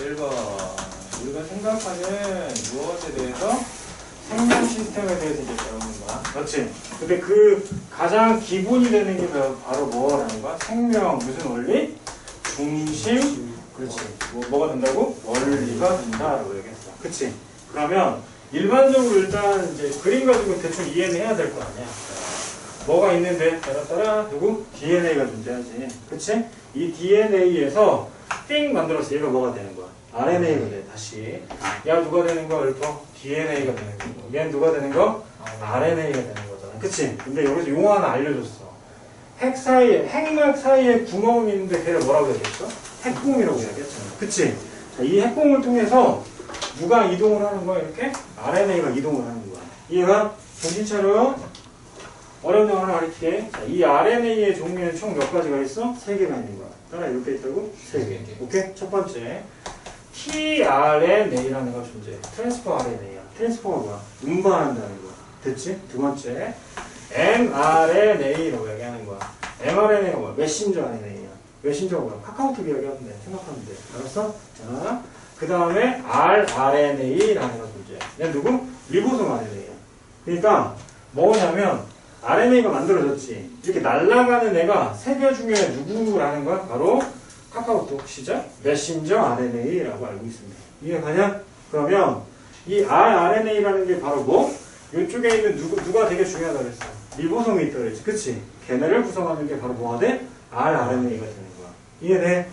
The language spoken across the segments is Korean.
1번. 우리가 생각하는 무엇에 대해서? 생명 시스템에 대해서 이제 배우는 거야. 그렇지? 근데 그 가장 기본이 되는 게 바로 뭐라는 거야? 생명, 무슨 원리? 중심. 그렇지. 뭐가 된다고? 원리가 된다라고 얘기했어. 그치? 그러면 일반적으로 일단 이제 그림 가지고 대충 이해는 해야 될 거 아니야. 뭐가 있는데 따라 누구? DNA가 존재하지. 그치? 이 DNA에서 띵 만들었어. 얘가 뭐가 되는 거야? RNA가 돼. 다시. 야 누가 되는 거? 읊어? DNA가 되는 거. 얘는 누가 되는 거? RNA가 되는 거잖아. 그치? 근데 여기서 용어 하나 알려줬어. 핵막 사이에 구멍이 있는데 걔를 뭐라고 얘기했어? 핵공이라고 얘기했잖아. 그치? 자, 이 핵공을 통해서 누가 이동을 하는 거야? 이렇게? RNA가 이동을 하는 거야. 이해가? 정신 차려. 어려운 거 하나 가르칠게. 자, 이 RNA의 종류는 총 몇 가지가 있어? 3개가 있는 거야. 따라 이렇게 있다고? 3개. 오케이? 첫 번째. tRNA라는 걸 존재해. 트랜스퍼 RNA야. 트랜스퍼가 뭐야? 운반한다는 거야. 됐지? 두 번째. mRNA라고 얘기하는 거야. mRNA가 뭐야? 메신저 RNA야. 메신저가 뭐야? 카카오톡 이야기하면 돼. 생각하면 돼. 알았어? 자, 그 다음에 rRNA라는 걸 존재해. 얘 누구? 리보솜 RNA야. 그러니까 뭐냐면 RNA가 만들어졌지. 이렇게 날아가는 애가 3개 중에 누구라는 거야? 바로 카카오톡 시작 메신저 RNA라고 알고 있습니다. 이해가냐? 그러면 이 rRNA라는 게 바로 뭐? 이쪽에 있는 누가 되게 중요하다고 그랬어? 리보솜이 있다고 그랬지. 그치? 걔네를 구성하는 게 바로 뭐가 돼? rRNA가 되는 거야. 이해돼?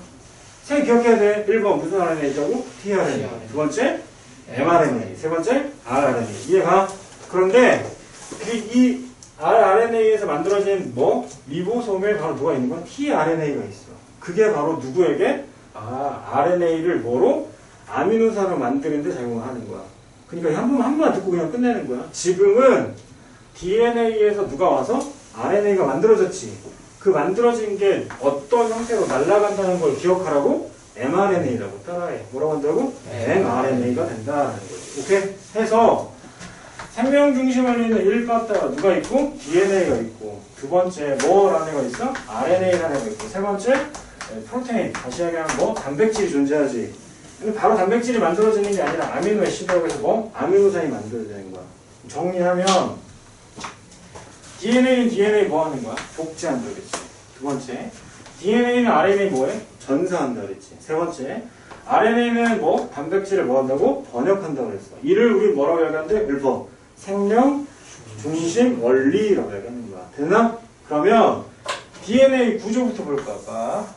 세 기억해야 돼. 1번 무슨 RNA 있다고? tRNA. 두 번째 mRNA. 세 번째 rRNA. 이해가? 그런데 이 rRNA에서 만들어진 뭐? 리보솜에 바로 누가 있는 건 tRNA가 있어. 그게 바로 누구에게? RNA를 뭐로? 아미노산을 만드는데 작용하는 거야. 그러니까 한 번만 듣고 그냥 끝내는 거야. 지금은 DNA에서 누가 와서 RNA가 만들어졌지. 그 만들어진 게 어떤 형태로 날아간다는 걸 기억하라고? mRNA라고 따라해. 뭐라고 한다고? mRNA가 된다는 거지. 오케이? 해서 생명 중심 원리는 1빠따가 누가 있고? DNA가 있고. 두 번째 뭐라는 애가 있어? RNA라는 애가 있고. 세 번째 프로테인. 다시 얘기하면 뭐? 단백질이 존재하지. 근데 바로 단백질이 만들어지는 게 아니라 아미노 애시드라고 해서 뭐? 아미노산이 만들어지는 거야. 정리하면 DNA는 DNA 뭐 하는 거야? 복제한다 그랬지. 두 번째 DNA는 RNA 뭐해? 전사한다 그랬지. 세 번째 RNA는 뭐? 단백질을 뭐 한다고? 번역한다 그랬어. 이를 우리 뭐라고 얘기하는데? 1번 생명 중심 원리라고 얘기하는 거야. 됐나? 그러면 DNA 구조부터 볼까 아까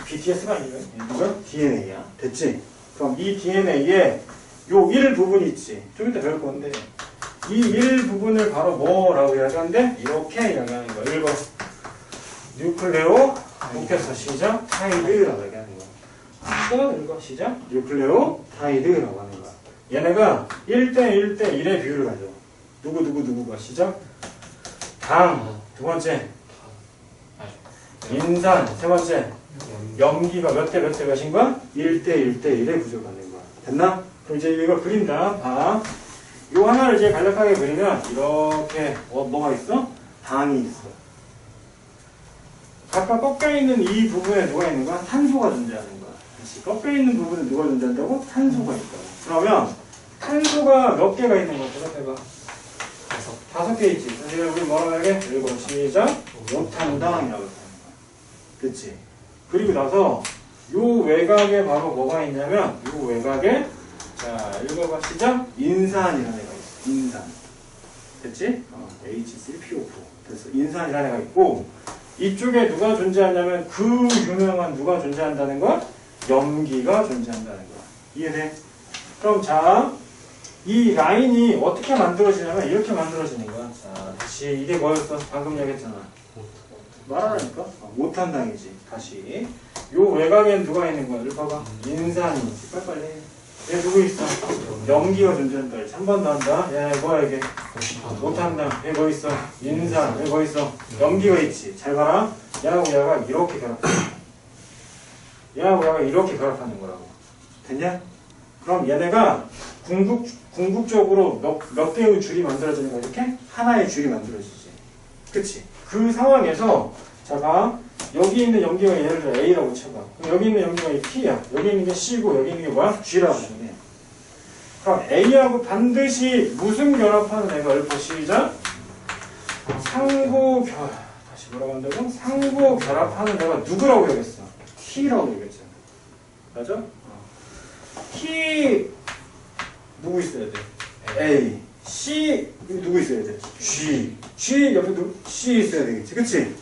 BTS가 아니라 누가? DNA야. 됐지? 그럼 이 DNA에 요 일부분이 있지. 좀 이따 배울 건데 이 일부분을 바로 뭐라고 이야기하는데? 이렇게 이야기하는 거야. 1번 뉴클레오 로켓서 시작 타이드라고 얘기하는 거야. 또 읽어 시작 뉴클레오 타이드라고 하는 거야. 얘네가 1대1대1의 비율을 가져. 누구가 시작 당 두 번째 인산 세 번째 염기가 몇 대 몇인 거야? 1대1대1의 구조를 갖는 거야. 됐나? 그럼 이제 이거 그린다. 봐. 요 하나를 이제 간략하게 그리면 이렇게 뭐가 있어? 당이 있어. 각각 꺾여있는 이 부분에 누가 있는 거야? 탄소가 존재하는 거야. 그렇지. 꺾여있는 부분에 누가 존재한다고? 탄소가 있다고. 그러면 탄소가 몇 개가 있는 거야? 대답해봐. 5개 있지. 그래서 우리 뭐라고 하게? 읽어. 시작. 5탄당이라고 하는 거야. 그치? 그리고 나서 요 외곽에 바로 뭐가 있냐면 요 외곽에 자 읽어봐 시작 인산이라는 애가 있어. 인산 됐지? HCl-PO4 됐어. 인산이라는 애가 있고 이쪽에 누가 존재하냐면 그 유명한 누가 존재한다는 거? 염기가 존재한다는 거야. 이해돼? 그럼 자 이 라인이 어떻게 만들어지냐면 이렇게 만들어지는 거야. 자 다시 이게 뭐였어? 방금 얘기했잖아. 말하라니까? 못한당이지. 다시 요 외곽엔 누가 있는 거야? 이렇게 봐봐. 인산이 있지. 빨리빨리. 얘 누구 있어? 염기가 존재한다. 한 번 더 한다. 얘 뭐야 이게? 못한당. 얘 뭐 있어? 인산. 얘 뭐 있어? 염기가 있지. 잘 봐라. 얘하고 얘가 이렇게 결합해. 얘하고 얘가 이렇게 결합하는 거라고. 됐냐? 그럼 얘네가 궁극적으로 몇 개의 줄이 만들어지는 거야? 이렇게? 하나의 줄이 만들어지지. 그치? 그 상황에서 자 봐. 여기 있는 염기가 예를 들어 A라고 쳐봐. 그럼 여기 있는 염기가 T야. 여기 있는 게 C고 여기 있는 게 뭐야? G라고 해. 그럼 A하고 반드시 무슨 결합하는 애가 을포 시작? 상부 결합. 다시 뭐라고 한다고? 상부 결합하는 애가 누구라고 얘기했어? T라고 얘기했잖아. 맞아? T 누구 있어야 돼? A. C 누구 있어야 돼? G. G 옆에 C 있어야 되겠지. 그치?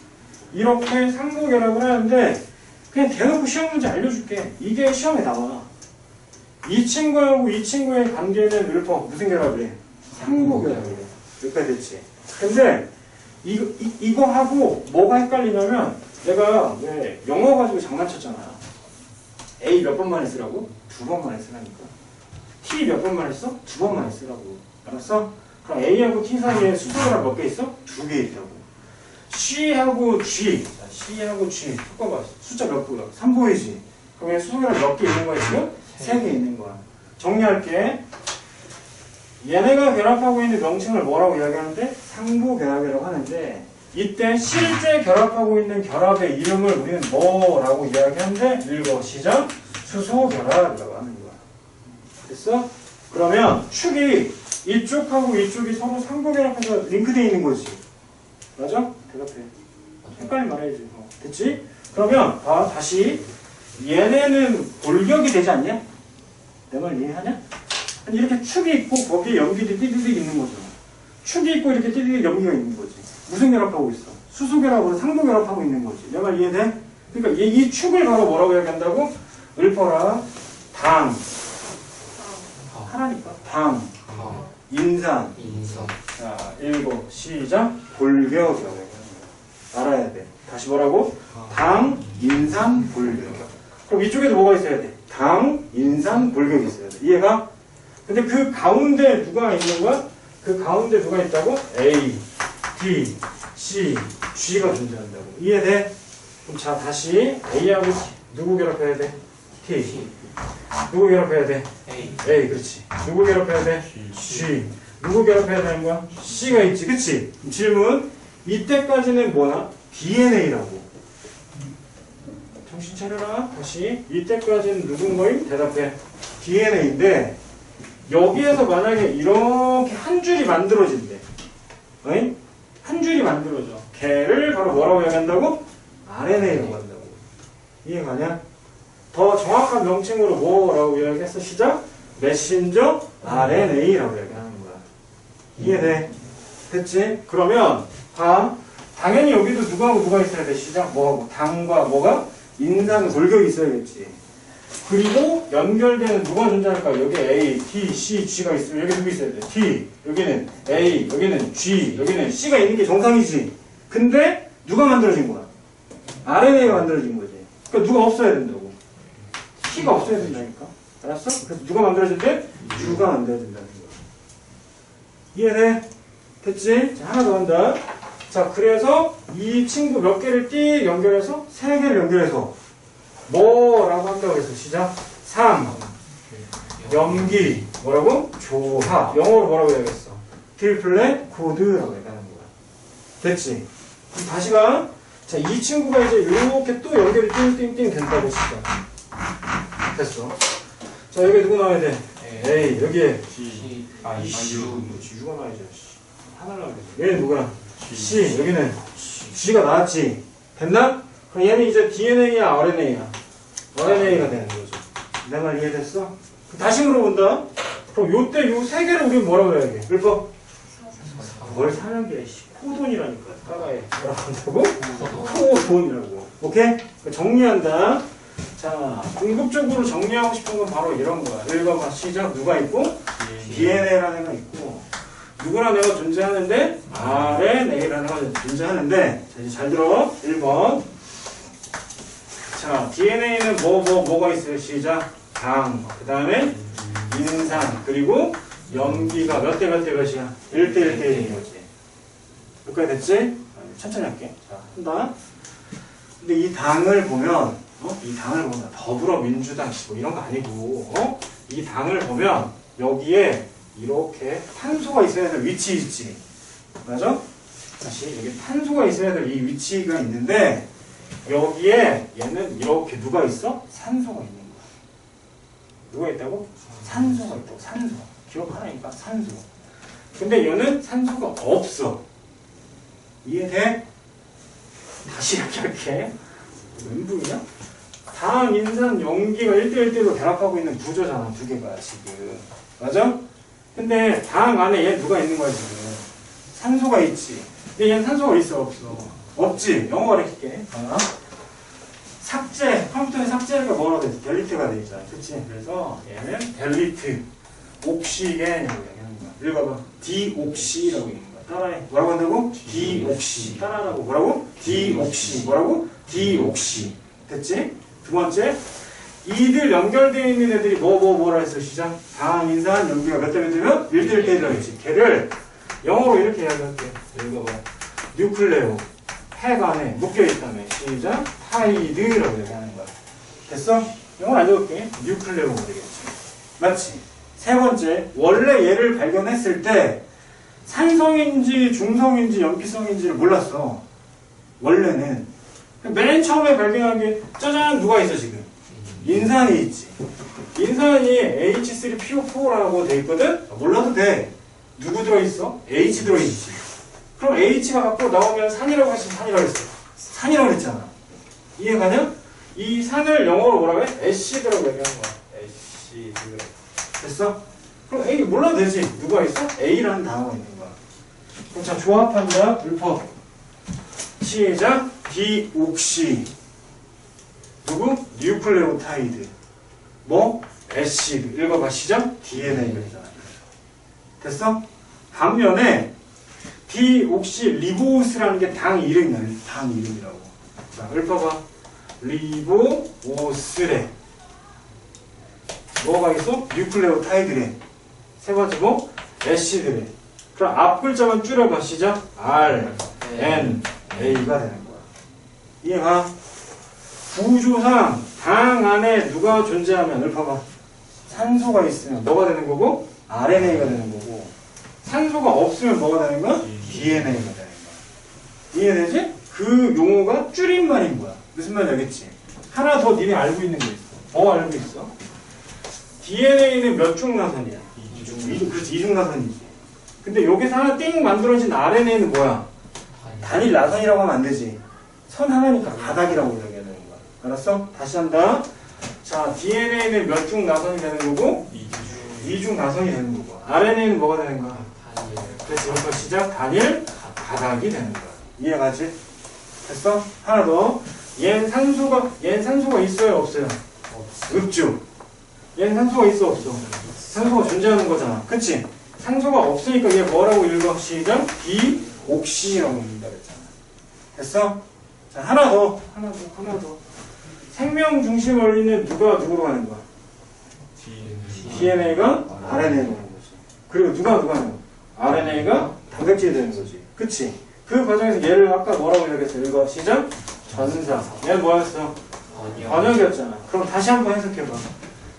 이렇게 상부 결합을 하는데 그냥 대놓고 시험 문제 알려줄게. 이게 시험에 나와. 이 친구하고 이 친구의 관계는 율법 무슨 결합이래? 상부 결합이래. 여기까지 됐지? 근데 이거 하고 뭐가 헷갈리냐면 내가 왜 영어 가지고 장난쳤잖아. A 몇 번만 쓰라고? 2번만 쓰라니까. T 몇 번만 했어? 2번만 쓰라고. 알았어? 그럼 A하고 T 사이에 수소결합 몇 개 있어? 2개 있다고. C하고 G. 자, C하고 G. 섞어봐. 숫자 몇 보여? 3 보이지? 그러면 수소결합 몇 개 있는 거야 지금? 3개 있는 거야. 정리할게. 얘네가 결합하고 있는 명칭을 뭐라고 이야기하는데? 상부 결합이라고 하는데 이때 실제 결합하고 있는 결합의 이름을 우리는 뭐라고 이야기하는데? 읽어. 시작. 수소 결합이라고 하는 거야. 됐어? 그러면 축이 이쪽하고 이쪽이 서로 상부 결합해서 링크되어 있는 거지. 맞아? 대답해. 헷갈리면 말해야지. 됐지? 그러면 다시 얘네는 골격이 되지 않냐? 내 말 이해하냐? 이렇게 축이 있고 거기에 염기들이 띠디디 있는 거죠. 축이 있고 이렇게 띠디디 염기가 있는 거지. 무슨 결합하고 있어? 수소 결합으로 상부 결합하고 있는 거지. 내 말 이해돼? 그러니까 이 축을 바로 뭐라고 얘기한다고? 을퍼라 당. 하라니까. 당. 인산. 자, 읽어. 시작. 골격이라고 얘기하는 거야. 알아야 돼. 다시 뭐라고? 당, 인산, 골격. 그럼 이쪽에도 뭐가 있어야 돼? 당, 인산, 골격이 있어야 돼. 이해가? 근데 그 가운데 누가 있는 거야? 그 가운데 누가 있다고? A, B, C, G가 존재한다고. 이해돼? 그럼 자, 다시 A하고 누구 결합해야 돼? T. 누구 결합해야 돼? A, 그렇지. 누구 결합해야 돼? G. 누구 결합해야 되는 거야? C가 있지, 그치? 질문. 이때까지는 뭐야? DNA라고. 정신 차려라. 다시. 이때까지는 누군 거임? 대답해. DNA인데, 여기에서 만약에 이렇게 한 줄이 만들어진대. 어이? 한 줄이 만들어져. 걔를 바로 뭐라고 얘기한다고? RNA라고 한다고. 이해가냐? 더 정확한 명칭으로 뭐라고 이야기했어? 시작? 메신저 RNA라고 얘기하는 거야. 이해돼? 됐지? 그러면 당연히 여기도 누구하고 누가 있어야 돼? 시작? 뭐하고? 당과 뭐가? 인산 골격이 있어야겠지. 그리고 연결되는 누가 존재할까? 여기 A, T, C, G가 있으면 여기 누구 있어야 돼? T, 여기는 A, 여기는 G, 여기는 C가 있는 게 정상이지. 근데 누가 만들어진 거야? RNA가 만들어진 거지. 그러니까 누가 없어야 된다고. T가 없어야 된다니까. 알았어? 그래서 누가 만들어진대? U가 만들어진다는 거야. 이해돼? 됐지? 자, 하나 더 한다. 자, 그래서 이 친구 몇 개를 띠 연결해서 3개를 연결해서 뭐라고 한다고 했어? 시작. 3. 염기. 뭐라고? 조합. 영어로 뭐라고 해야겠어? 트리플렛 코드라고 얘기하는 거야. 됐지? 그럼 다시 가. 자, 이 친구가 이제 이렇게 또 연결이 띵띵띵 된다고 시작. 됐어. 자, 여기 누구 나와야 돼? A. 여기에 G, U가 나와야지. 하나 나와야지. 얘는 누구야? C. 여기는 G가 나왔지. 됐나? 그럼 얘는 이제 DNA야, RNA야? RNA가 되는 거죠. 내 말 이해됐어? 다시 물어본다. 그럼 요때 요 3개를 우리는 뭐라고 해야 돼? 율법? 뭘 사는 게 코돈이라니까. 따라해. 뭐라고 한다고? 코돈이라고. 오케이? 정리한다. 자, 궁극적으로 정리하고 싶은 건 바로 이런 거야. 1번 시작. 누가 있고? DNA라는 애가 있고. 누구라는 애가 존재하는데? RNA라는 애가 존재하는데. 자, 이제 잘 들어. 1번. 자, DNA는 뭐가 있어요? 시작. 당. 그 다음에 인산. 그리고 염기가 몇 대 몇이야? 1대 1대인 거지. 여기까지 됐지? 천천히 할게. 자, 한다. 근데 이 당을 보면, 이 당을 보면 더불어민주당 뭐 이런 거 아니고, 이 당을 보면 여기에 이렇게 탄소가 있어야 될 위치 있지. 맞아? 다시 여기 탄소가 있어야 될 이 위치가 있는데 여기에 얘는 이렇게 누가 있어? 산소가 있는 거야. 누가 있다고? 산소가 있다고. 산소. 기억하라니까. 산소. 근데 얘는 산소가 없어. 이해돼? 다시 이렇게 할게. 멘붕이야? 당, 인산, 염기가 1대1대로 결합하고 있는 구조잖아. 두 개가 지금. 맞아? 근데 당 안에 얘 누가 있는 거야 지금? 산소가 있지. 근데 얘는 산소가 있어 없어? 없지. 영어 가르칠게. 삭제. 컴퓨터에 삭제가 뭐라고 돼 있어? 델리트가 돼 있잖아. 그치? 그래서 얘는 델리트. 옥시겐이라고 얘기하는 거야. 읽어봐. 디옥시라고 있는 거야. 따라해. 뭐라고 한다고? 디옥시. 따라하라고. 뭐라고? 디옥시. 뭐라고? 디옥시. 됐지? 두 번째. 이들 연결되어 있는 애들이 뭐라 했어? 시작. 당, 인산, 염기가 몇 대 몇 대면? 1대1 대라고 했지. 걔를 영어로 이렇게 이야기할게. 읽어봐. 뉴클레오. 핵 안에 묶여있다며. 시작. 타이드라고 얘기하는 거야. 됐어? 영어 알려줄게. 뉴클레오가 되겠지. 맞지? 세 번째. 원래 얘를 발견했을 때 산성인지 중성인지 염기성인지를 몰랐어. 원래는. 맨 처음에 발견한 게 짜잔 누가 있어 지금? 인산이 있지. 인산이 H3PO4라고 돼 있거든? 몰라도 돼. 누구 들어있어? H 들어있지. 그럼 H가 갖고 나오면 산이라고 했으면 산이라고 했어. 산이라고 했잖아. 이해가냐? 이 산을 영어로 뭐라고 해? 애시드라고 얘기하는 거야. 애시드. 됐어? 그럼 A 몰라도 되지. 누가 있어? A라는 단어가 있는 거야. 그럼 자, 조합한다. 불법. 시작. 디옥시. 누구? 뉴클레오타이드. 뭐? 애시드. 읽어봐. 시작. DNA가 되잖아. 됐어? 반면에 디옥시 리보스라는 게 당 이름이야. 당 이름이라고. 자, 읽어봐. 리보오스레. 뭐가 있어? 뉴클레오타이드래. 세 번째 뭐? 애시드래. 그럼 앞 글자만 줄여봐. 시작. R, N, A가 되는 거야. 이해가? 구조상 당 안에 누가 존재하면 읊어봐. 산소가 있으면 뭐가 되는 거고? RNA가 되는 거고. 산소가 없으면 뭐가 되는 거야? DNA가 되는 거야. 이해되지? 그 용어가 줄임말인 거야. 무슨 말인지 알겠지? 하나 더 니네 알고 있는 거 있어. 뭐 알고 있어? DNA는 몇 중 나선이야? 그렇지, 이중 나선이지. 근데 여기서 하나 띵 만들어진 RNA는 뭐야? 단일 나선이라고 하면 안 되지. 선 하나니까 가닥이라고 이야기해야 되는 거야. 알았어? 다시 한다. 자, DNA는 몇 중 나선이 되는 거고? 이중 나선이 되는 거고. RNA는 뭐가 되는 거야? 그래서 지금부터 시작. 단일 가닥이 되는 거야. 이해가지? 됐어? 하나 더. 얘는 산소가 있어요? 없어요? 없죠. 얘는 산소가 있어? 없어? 산소가 존재하는 거잖아. 그치? 산소가 없으니까 얘 뭐라고 읽어? 시작. 디옥시라고 읽는다 그랬잖아. 됐어? 자, 하나 더. 생명 중심을 잇는 누가 누구로 가는 거야? DNA가 RNA로 가는 거지. 그리고 누가 하는 거야? RNA가 단백질이 되는 거지. 그치? 그 과정에서 얘를 아까 뭐라고 이야기했어? 읽어. 시작. 전사. 얘는 뭐였어? 번역이었잖아. 그럼 다시 한번 해석해봐.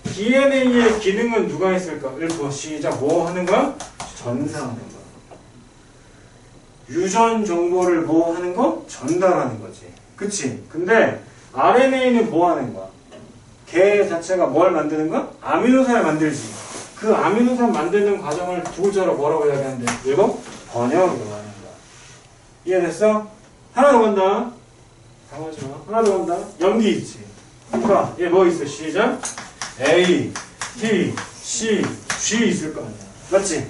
DNA의 기능은 누가 했을까? 읽고 시작. 뭐 하는 거야? 전사하는 거야. 유전 정보를 뭐 하는 거? 전달하는 거지. 그치? 근데 RNA는 뭐 하는 거야? 걔 자체가 뭘 만드는 거야? 아미노산을 만들지. 그 아미노산 만드는 과정을 두 글자로 뭐라고 이야기하는데? 읽어? 번역이라고 하는 거야. 이해됐어? 하나 더 간다. 당하지 마. 하나 더 간다. 염기 있지. 봐. 얘 뭐 있어? 시작. A, T, C, G 있을 거 아니야. 맞지?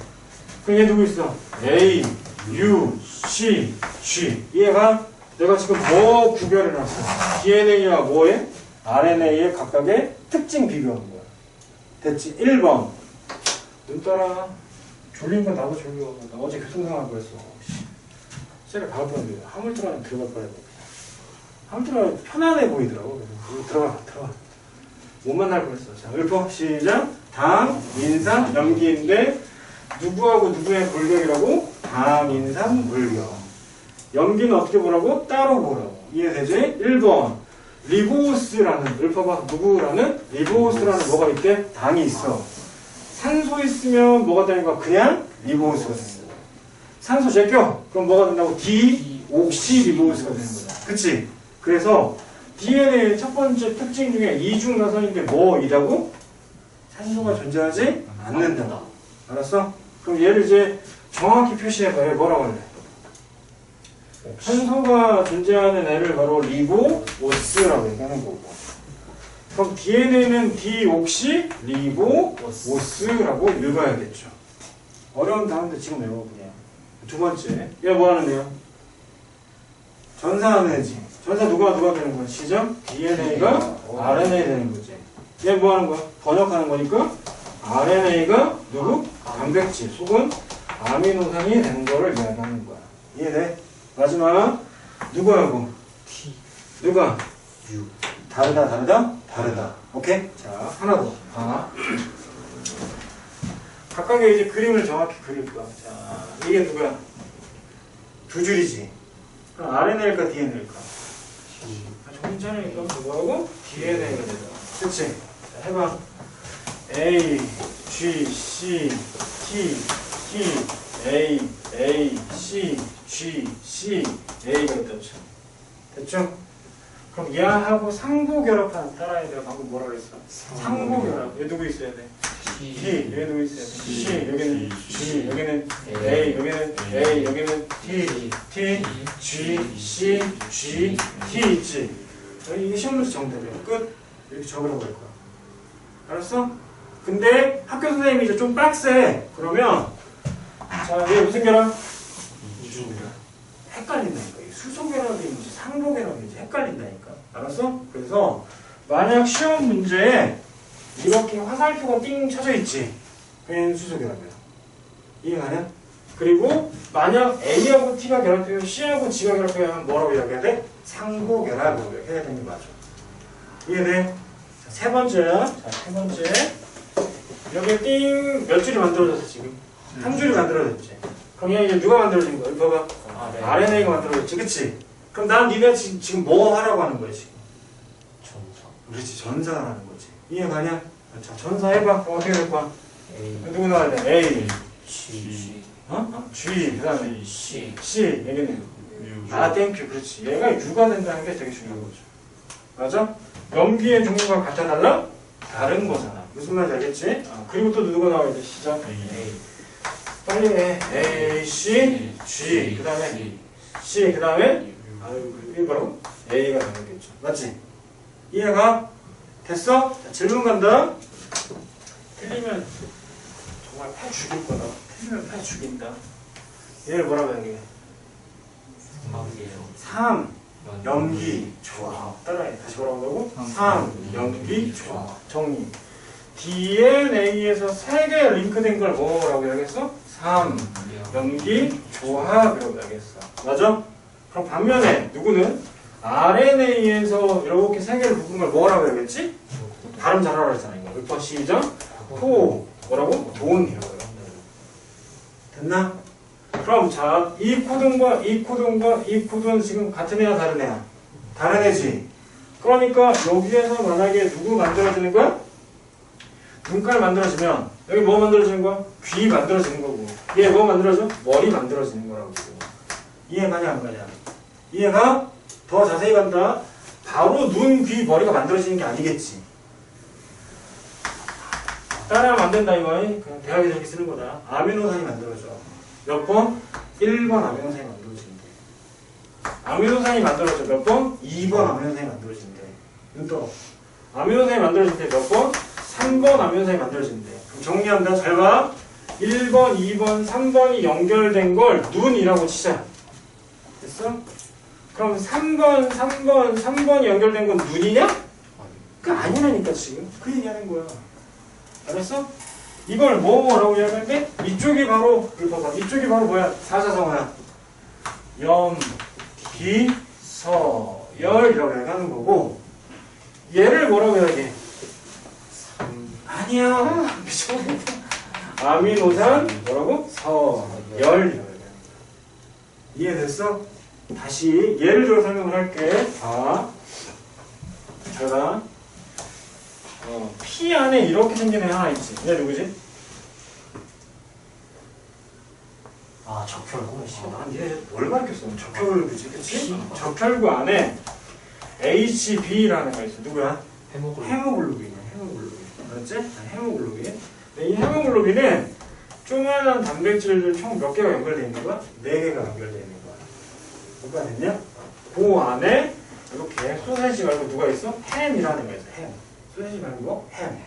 그럼 얘 누구 있어? A, U, C, G. 이해가? 내가 지금 뭐 구별해놨어? DNA와 뭐에? RNA의 각각의 특징 비교하는 거야. 됐지? 1번. 눈 따라. 졸린 건 나도 졸려. 나 어제 교통상할 뻔했어. 쟤가 가을 뻔했는데 화물트라는 들어갈 뻔했고. 화물트라는 편안해 보이더라고. 그래서 들어가. 못 만날 뻔했어. 자, 읊어. 시작. 당, 인산, 염기인데 누구하고 누구의 골격이라고? 당, 인산, 골격. 염기는 어떻게 보라고? 따로 보라고. 이해되지? 1번. 리보스라는, 읊어봐. 누구라는? 리보스라는 뭐가 있대? 당이 있어. 산소 있으면 뭐가 되는 거야? 그냥 리보스가 되는 거야. 산소 제껴. 그럼 뭐가 된다고? 디옥시 리보스가 되는 거야. 그치? 그래서 DNA의 첫 번째 특징 중에 이중 나선인데 뭐이라고? 산소가 존재하지 않는다. 알았어? 그럼 얘를 이제 정확히 표시해봐. 얘 뭐라고 할래? 산소가 존재하는 애를 바로 리보오스라고 얘기하는 거고. 그럼 DNA는 디옥시 리보오스라고 읽어야겠죠. 어려운 단어인데 지금 외워 그냥. 두 번째, 얘 뭐 하는 애야? 전사하는 애지. 전사 누가 되는 거야? 시죠? DNA가 RNA 되는 거지. 얘 뭐 하는 거야? 번역하는 거니까 RNA가 누구? 단백질 혹은 아미노산이 되는 거를 이야기하는 거야. 이해돼? 마지막 누구하고? T. 누가? U. 다르다. 오케이? 자, 하나 더. 각각의 이제 그림을 정확히 그릴 거야. 자, 이게 누구야? 두 줄이지. 그럼 RNA일까 DNA일까? 정자니까 누구하고? DNA가 되잖아. 그치? 자, 해봐. A, G, C, T, A, C, G, C, A가 있다죠. 됐죠? 그럼 야하고 상부결합하는 따라야 돼요. 방금 뭐라 그랬어? 상부결합. 얘 누구 있어야 돼? T, 여기 누구 있어야 돼? C, 여기는 G, 여기는 A, 여기는 A, 여기는 T, G, C, G, T 있지? 이게 시험 문제 정답이야. 끝. 이렇게 적으라고 할 거야. 알았어? 근데 학교 선생님이 이제 좀 빡세. 그러면 자, 얘 무슨 결합? 헷갈린다니까. 수소결합인지 상부결합인지 헷갈린다니까. 알았어? 그래서 만약 시험 문제에 이렇게 화살표가 띵 쳐져 있지. 그냥 수소결합이야. 이해가냐? 그리고 만약 A하고 T가 결합해요, C하고 G가 결합해요, 뭐라고 이야기해야 돼? 상부결합이라고 해야 되는 게 맞아. 이해돼? 자, 세 번째. 여기 띵 몇 줄이 만들어졌어 지금? 한 줄이 만들어졌지. 그럼 이제 누가 만들어진 거야? 이거 봐봐. RNA가 만들어졌지, 그치? 그럼 난 니네 지금 뭐 하라고 하는 거야 지금? 전사. 그렇지, 전사하는 거지. 이해가냐? 자, 전사해봐. 그럼 어떻게 될 거야? A. 누구 나와야 돼? A, G. G, 그 다음에 C. C, 얘기는 땡큐. 그렇지. 얘가 U가 된다는 게 되게 중요한 거죠. 맞아? 염기의 종류가 같아 달라? 다른 거잖아. 무슨 말인지 알겠지? 그리고 또 누가 나와야 돼? 시작. A. 빨리 해. A, C, G, 그 다음에 C, 그 다음에 이게 뭐라고? A가 나오겠죠. 맞지? 이해가? 됐어? 자, 질문 간다. 틀리면 정말 패 죽일 거다. 틀리면 패 죽인다. 얘를 뭐라고 해야 돼? 3. 염기 조합. 따라해. 다시 뭐라고 하고? 3. 염기 조합. 정리. DNA에서 3개 링크된 걸 뭐라고 해야겠어? 3. 염기 조합이라고 해야겠어. 맞아? 그럼 반면에 누구는 RNA에서 이렇게 3개를 묶은 걸 뭐라고 해야겠지? 발음 잘하라 그랬잖아. 이거. 읊어 시작. 토. 뭐라고? 돈이라고 해요. 됐나? 그럼 자, 이 코드과 이 코드는 지금 같은 애야 다른 애야? 다른 애지. 그러니까 여기에서 만약에 누구 만들어지는 거야? 눈깔 만들어지면 여기 뭐 만들어지는 거야? 귀 만들어지는 거고. 얘 뭐 만들어져? 머리 만들어지는 거라고. 이해가냐 안 가냐? 이해가? 더 자세히 간다. 바로 눈, 귀, 머리가 만들어지는 게 아니겠지. 따라하면 안 된다 이거. 그냥 대학에서 이렇게 쓰는 거다. 아미노산이 만들어져. 몇 번? 1번 아미노산이 만들어지는데. 아미노산이 만들어져. 몇 번? 2번 아미노산이 만들어지는데. 눈 떠. 아미노산이 만들어질 때 몇 번? 3번 아미노산이 만들어지는데. 그럼 정리한다. 잘 봐. 1번, 2번, 3번이 연결된 걸 눈이라고 치자. 됐어? 그럼 3번이 연결된 건 눈이냐? 그 아니라니까 지금. 그 얘기하는 거야. 알았어? 이걸 뭐라고 이야기하는데 이쪽이 바로 이쪽이 바로 뭐야? 사자성어야. 염, 기, 서, 열이라고 얘기하는 거고 얘를 뭐라고 해야 돼? 아니야. 미쳐버린다. 아미노산 뭐라고? 서, 열이라고 얘기하는 거야. 이해됐어? 다시 예를 들어 설명을 할게. 잘 봐. 피 안에 이렇게 생긴 애 하나 있지. 얘 누구지? 적혈구. 얘 뭘 가르쳤어? 적혈구지, 그치? 적혈구 안에 HB라는 애가 있어. 누구야? 해먹을. 헤모글로빈이야. 헤모글로빈. 알았지? 헤모글로빈. 이 헤모글로빈은 조그마한 단백질들 총 몇 개가 연결되어 있는 거야? 4개가 연결되어 있는 거야. 누가 됐냐? 그 안에 이렇게 소세지 말고 누가 있어? 햄이라는 거 있어. 햄. 소세지 말고 뭐? 햄.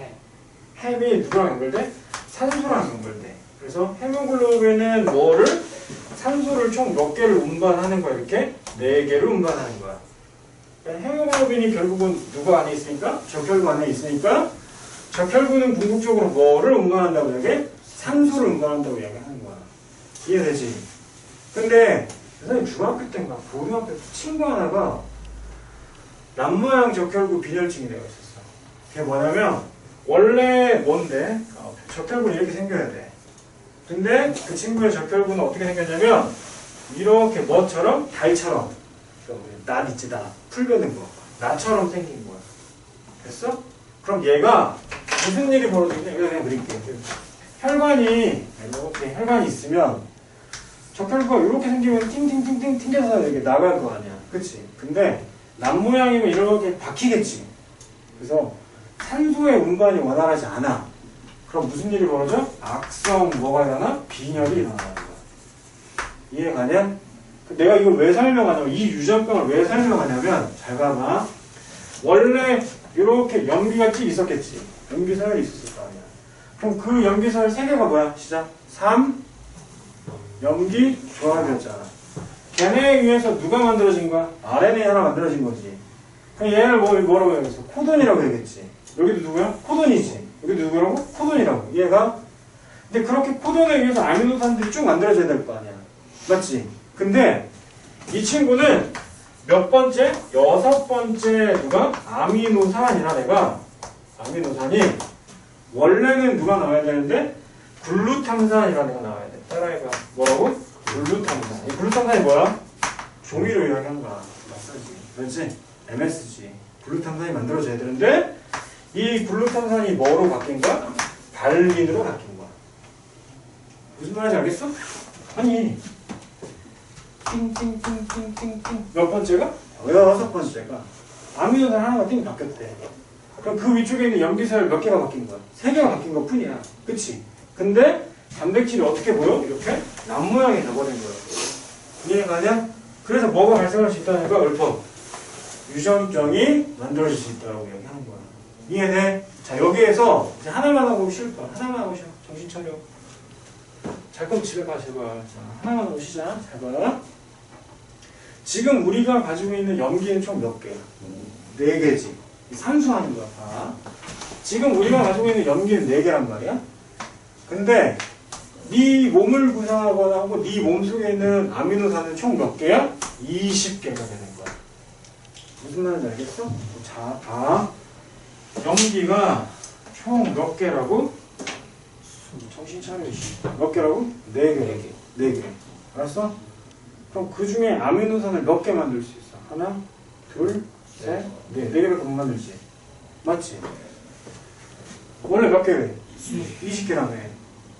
햄이 누구랑 연결돼? 산소랑 연결돼. 그래서 헤모글로빈은 뭐를? 산소를 총 몇 개를 운반하는 거야? 이렇게 4개를 운반하는 거야. 그러니까 헤모글로빈이 결국은 누가 안에 있으니까? 적혈구 안에 있으니까 적혈구는 궁극적으로 뭐를 운반한다고 이야기해? 산소를 운반한다고 이야기하는 거야. 이해되지? 근데 선생님 중학교 때인가 고등학교 때 친구 하나가 남모양 적혈구 빈혈증이 되어 있었어. 그게 뭐냐면 원래 뭔데? 적혈구는 이렇게 생겨야 돼. 근데 그 친구의 적혈구는 어떻게 생겼냐면 이렇게 뭐처럼? 달처럼. 낫 있지, 낫. 풀 베는 거. 나처럼 생긴 거야. 됐어? 그럼 얘가 무슨 일이 벌어지냐? 이거 그냥 그릴게. 혈관이 이렇게 혈관이 있으면 적혈구가 이렇게 생기면 팅팅팅팅 튕겨서 이렇게 나갈 거 아니야. 그치? 근데 남 모양이면 이렇게 박히겠지. 그래서 산소의 운반이 원활하지 않아. 그럼 무슨 일이 벌어져? 악성 뭐가 일어나? 빈혈이 일어나는 거야. 이해가냐? 내가 이걸 왜 설명하냐면 이 유전병을 왜 설명하냐면 잘 봐봐. 원래 이렇게 염기가 쭉 있었겠지. 염기서열이 있었을 거 아니야. 그럼 그 염기서열 3개가 뭐야? 시작. 3 염기 조합이었잖아. 걔네에 의해서 누가 만들어진 거야? RNA 하나 만들어진 거지. 그럼 얘를 뭐라고 해야겠어? 코돈이라고 해야겠지. 여기도 누구야? 코돈이지. 여기도 누구라고? 코돈이라고. 얘가. 근데 그렇게 코돈에 의해서 아미노산들이 쭉 만들어져야 될 거 아니야. 맞지? 근데 이 친구는 몇 번째? 6번째 누가? 아미노산이라 내가 아미노산이 원래는 누가 나와야 되는데 글루탐산이라는 애가 나와야 돼. 따라해봐. 뭐라고? 글루탐산. 이 글루탐산이 뭐야? 종이로 이야기한 거야. 마사지. 그렇지? MSG. 글루탐산이 만들어져야 되는데 이 글루탐산이 뭐로 바뀐 거야? 발린으로 바뀐 거야. 무슨 말인지 알겠어? 아니 띵띵띵띵띵띵 몇 번째가? 6번째가 아미노산 하나가 띵 바뀌었대. 그럼 그 위쪽에 있는 염기서열 몇 개가 바뀐 거야? 3개가 바뀐 것 뿐이야. 그치? 근데 단백질이 어떻게 보여? 이렇게 남 모양이 돼버린 거야. 이해가냐? 그래서 뭐가 발생할 수 있다는 거야? 읊어. 유전병이 만들어질 수 있다고 얘기하는 거야. 이해돼? 자, 여기에서 이제 하나만 하고 쉴 거야. 하나만 하고 쉬어. 정신 차려. 잘 거면 집에 가, 제발. 자, 하나만 하고 쉬자. 잘 봐. 지금 우리가 가지고 있는 염기는 총 몇 개야? 4개지. 산수하는 거야. 봐. 지금 우리가 가지고 있는 염기는 4개란 말이야. 근데 네 몸을 구성하거나 하고 네 몸속에 있는 아미노산은 총 몇 개야? 20개가 되는 거야. 무슨 말인지 알겠어? 자, 봐. 염기가 총 몇 개라고? 정신 차려. 몇 개라고? 4개. 4개. 알았어? 그럼 그 중에 아미노산을 몇 개 만들 수 있어? 하나, 둘, 셋, 넷. 4개밖에 못 만들지. 맞지? 원래 몇 개래? 20개라며.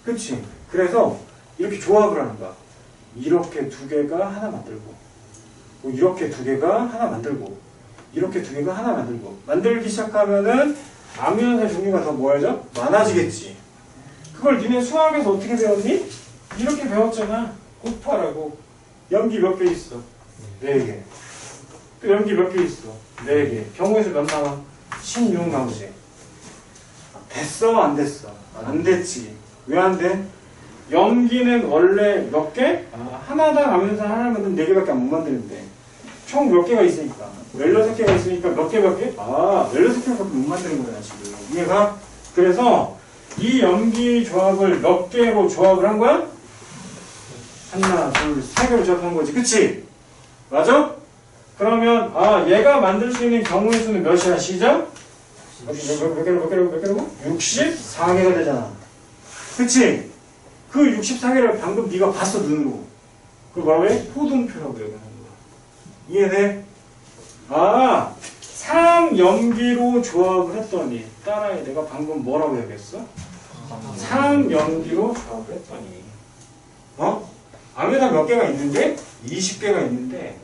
그치? 그래서 이렇게 조합을 하는 거야. 이렇게 2개가 하나 만들고, 뭐 이렇게 2개가 하나 만들고, 이렇게 2개가 하나 만들고. 만들기 시작하면은 아미노산 종류가 더 뭐야죠? 많아지겠지. 그걸 니네 수학에서 어떻게 배웠니? 이렇게 배웠잖아. 곱하라고. 염기 몇 개 있어? 4개. 또 염기 몇 개 있어? 4개. 경우에서 몇 나와? 16 나오지. 됐어? 안 됐어? 안 됐지. 왜 안 돼? 염기는 원래 몇 개? 하나당 아미노산 하나 만들면 4개밖에 못 만드는데 총 몇 개가 있으니까 16개가 있으니까 몇 개? 16개밖에 못 만드는 거야 지금. 이해가? 그래서 이 염기 조합을 몇 개로 조합을 한 거야? 하나, 둘, 3개로 조합한 거지. 그치? 맞아? 그러면 얘가 만들 수 있는 경우의 수는 몇이야? 시작? 몇 개라고? 64개가 되잖아. 그치? 그 64개를 방금 네가 봤어, 눈으로. 그걸 뭐라고 해? 호돈표라고 얘기하는 거야. 이해돼? 상염기로 조합을 했더니 따라해. 내가 방금 뭐라고 얘기했어? 상염기로 조합을 했더니 아미노산 몇 개가 있는데? 20개가 있는데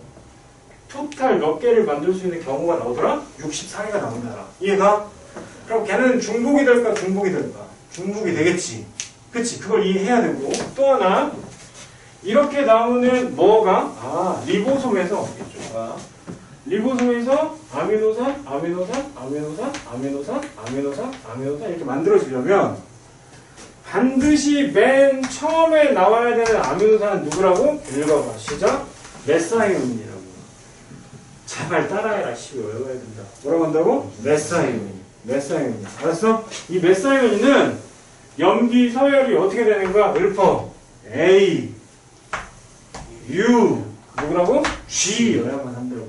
토탈 몇 개를 만들 수 있는 경우가 나오더라? 64개가 나온다라. 이해가? 그럼 걔는 중복이 될까 중복이 될까? 중복이 되겠지. 그치? 그걸 이해해야 되고 또 하나 이렇게 나오는 뭐가 리보솜에서 리보솜에서 아미노산, 아미노산, 아미노산, 아미노산, 아미노산, 아미노산 이렇게 만들어지려면 반드시 맨 처음에 나와야 되는 아미노산은 누구라고? 읽어봐. 시작. 메사이온이라고. 제발 따라해라. 외워야 된다. 뭐라고 한다고? 메사이온. 메사이온. 알았어? 이 메사이온은 염기 서열이 어떻게 되는 거야? 읊어. A, U, 누구라고? G 여야만 한다고.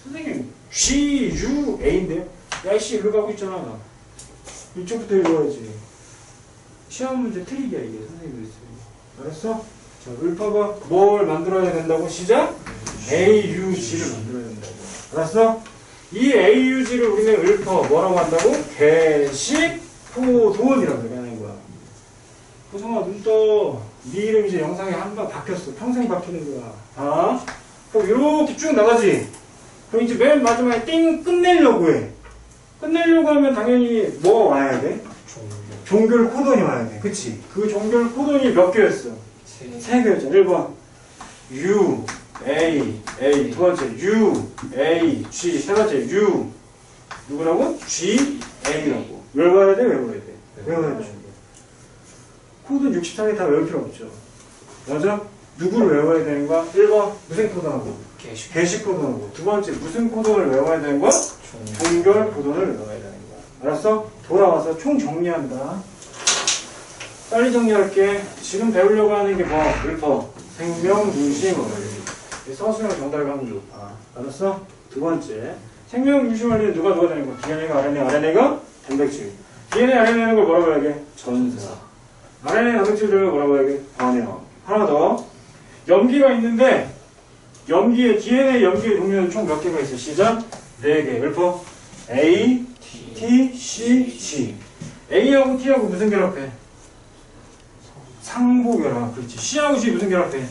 선생님, G, U, A인데? 야, 이씨, 이거 가고 있잖아. 이쪽부터 읽어야지. 시험 문제 트릭이야, 이게. 선생님도 있어요. 알았어? 자, 읊어봐. 뭘 만들어야 된다고? 시작? A, U, G를 만들어야 된다고. 알았어? 이 A, U, G를 우리는 읊어. 뭐라고 한다고? 개식, 포돈이라고 얘기하는 거야. 호성아, 눈 떠. 네 이름 이제 영상에 한 번 바뀌었어. 평생 바뀌는 거야. 아? 그럼 이렇게 쭉 나가지? 그럼 이제 맨 마지막에 띵 끝내려고 해. 끝내려고 하면 당연히 뭐 와야 돼? 종결 코돈이 와야 돼. 그치? 그 종결 코돈이 몇 개였어? 세 개였죠. 1번. U, A, A. 두 번째. U, A, G. 세 번째. U. 누구라고? G, A라고. 외워야 돼? 외워야 돼? 외워야 돼. 코돈 64개 다 외울 필요 없죠. 맞아? 누구를 외워야 되는 거야? 1번. 무슨 코돈하고? 개식 코돈하고. 두 번째. 무슨 코돈을 외워야 되는 거야? 종결 코돈을 외워야 되는 거야. 알았어? 돌아와서 총 정리한다. 빨리 정리할게. 지금 배우려고 하는 게 뭐? 읊어. 생명, 중심, 원리. 서술형 정답을 하면 좋다. 알았어? 두 번째. 생명, 중심, 원리는 누가 되는 거야? DNA가 RNA, RNA가 단백질. DNA, RNA는 걸 뭐라고 해야 돼? 전사. RNA 단백질들을 뭐라고 해야 돼? 번역. 하나 더. 염기가 있는데, 염기의, DNA 염기의 종류는 총 몇 개가 있어? 시작? 4개. 읊어. A, T, C, G. A하고 T하고 무슨 결합해? 상보 결합. 그렇지. C하고 G 무슨 결합해?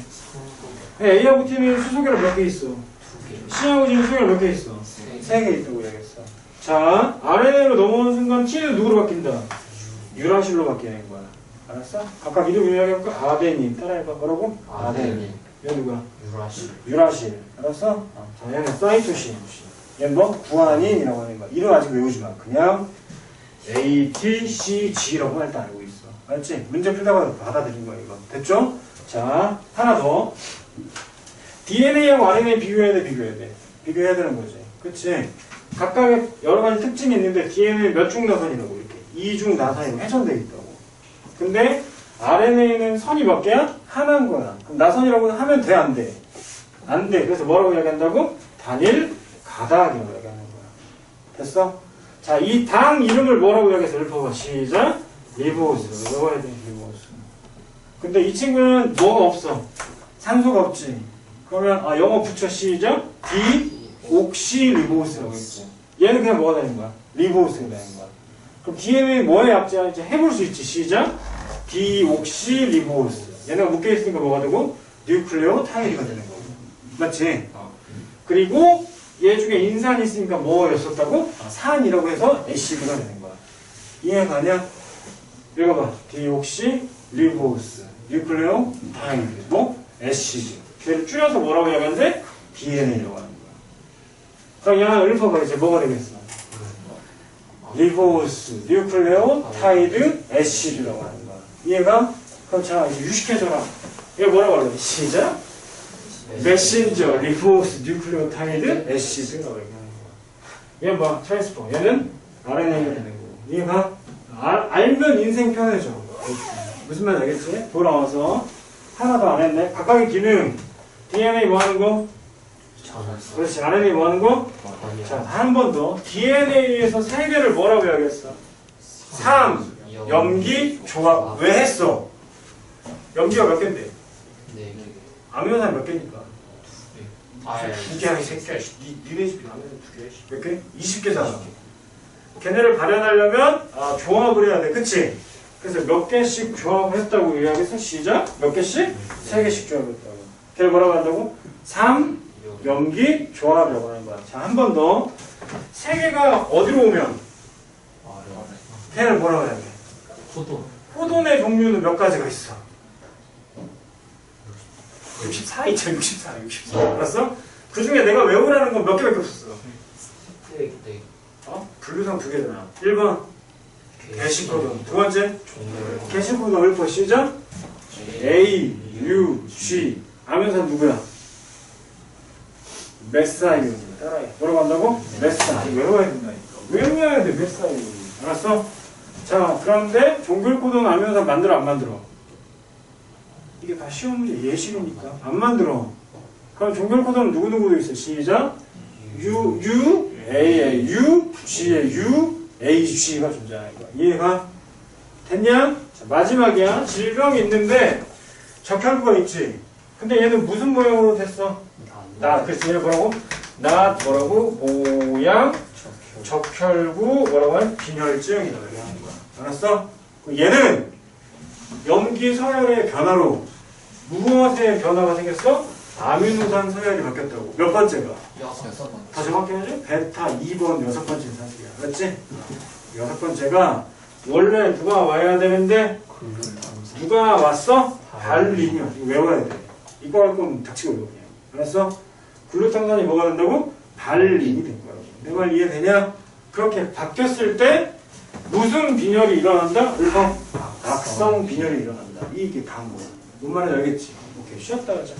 A하고 T는 수소 결합 몇 개 있어? 2개. C하고 G는 수소 결합 몇 개 있어? 3개 있다고 이야기했어. 자, RNA로 넘어오는 순간 T는 누구로 바뀐다? 유라실로 바뀌는 거야. 알았어? 각각 이름 이야기해볼까? 아데닌. 따라해봐. 뭐라고? 아데닌. 얘 누구야? 유라실. 알았어? 자, 얘는 사이토신. 얘는 뭐? 구아닌이라고 하는 거야. 이름 아직 외우지 마. 그냥 A, T, C, G라고 일단 알고 있어. 알았지? 문제 풀다가 받아들인 거야, 이거. 됐죠? 자, 하나 더. DNA하고 RNA 비교해야 돼, 비교해야 돼? 비교해야 되는 거지. 그치? 각각의 여러 가지 특징이 있는데 DNA는 몇 중 나선이라고 이렇게. 2중 나선으로 회전되어 있다고. 근데 RNA는 선이 몇 개야? 하나인 거야. 그럼 나선이라고 하면 돼, 안 돼? 안 돼. 그래서 뭐라고 이야기한다고? 단일 가닥이라고 이야기하는 거야. 됐어? 자, 이 당 이름을 뭐라고 이야기해서 읊어봐. 시작. 리보스. 외워야 돼, 리보스. 근데 이 친구는 뭐가 없어? 산소가 없지. 그러면 영어 붙여. 시작. 디옥시리보스라고 있고. 얘는 그냥 뭐가 되는 거야? 리보스가 되는 거야. 그럼 DNA 뭐에 약자? 이제 해볼 수 있지. 시작. 디옥시리보스. 얘네가 묶여 있으니까 뭐가 되고? 뉴클레오타이드가 되는 거고. 맞지? 그리고 얘 중에 인산이 있으니까 뭐였었다고? 산이라고 해서 애시드가 되는 거야. 이해가냐? 읽어봐. 디옥시리보스. 뉴클레오타이드. 뭐? 애시드. 걔를 줄여서 뭐라고 이야기하는데? DNA라고 하는 거야. 그럼 얘는 읊어봐. 이제 뭐가 되겠어? 리보스, 뉴클레오타이드, 애시드라고 하는 거야. 이해가? 그럼 자, 이제 유식해줘라. 이거 뭐라고 할래? 시작? 메신저, 리보스, 뉴클레오타이드, 애시드라고 얘기하는 거야. 얘는 뭐? 트랜스포. 얘는 RNA가 되는 거고. 이해가? 알면 인생 편해져. 무슨 말인지 알겠지? 돌아와서 하나 더 안 했네. 각각의 기능. DNA 뭐 하는 거? 그렇지. RNA 뭐 하는 거? 자, 한 번 더. DNA에서 3개를 뭐라고 이야기했어? 3. 염기, 조합. 왜 했어? 염기가 몇 개인데? 4개. 아미노산 몇 개니까? 2개 하기 3개. 니네 집이 아미노산 2개. 몇 개? 20개잖아. 걔네를 발현하려면 조합을 해야 돼. 그치? 그래서 몇 개씩 조합을 했다고 이야기해서 시작? 몇 개씩? 3개씩 조합을 했다고. 걔를 뭐라고 한다고? 3 염기 조합이라고 하는 거야. 자, 한 번 더. 세 개가 어디로 오면 걔를 뭐라고 해야 돼? 포돈의 종류는 몇 가지가 있어? 64 있죠. 64. 알았어? 그 중에 내가 외우라는 건 몇 개밖에 없었어. 분류상 두 개잖아. 1번 게시코돈. 두 번째 게시코돈 읊어 시작. A, U, G. 아면서 누구야? 메사이온. 따라해. 뭐라고 한다고? 메사이온. 외워야 된다니까. 외워야 돼. 메사이온. 알았어? 자, 그런데 종결코돈 아면서 만들어 안 만들어? 이게 다 시험 문제 예식이니까 안 만들어. 그럼 종결코돈은 누구누구도 있어. 시작. U, A에 U, G에 U, A, G가 존재하는 거야. 이해가? 됐냐? 자, 마지막이야. 질병이 있는데 적혈구가 있지. 근데 얘는 무슨 모양으로 됐어? 그래서 얘는 뭐라고? 뭐라고? 모양 적혈구 뭐라고 해? 빈혈증이라고 하는 거야. 알았어? 얘는 염기 서열의 변화로 무엇의 변화가 생겼어? 아미노산 서열이 바뀌었다고. 몇 번째가? 더 정확히 해야지? 베타 2번 여섯 번째 사실이야. 알았지? 여섯 번째가 원래 누가 와야 되는데 누가 왔어? 발린이야. 이거 외워야 돼. 이거 할 거면 닥치고 외워 그냥. 알았어? 글루탄산이 뭐가 된다고? 발린이 된 거야. 내 말 이해되냐? 그렇게 바뀌었을 때 무슨 빈혈이 일어난다? 악성 빈혈이 일어난다. 이게 다 뭐야? 뭔 말인지 알겠지? 오케이, 쉬었다 가자.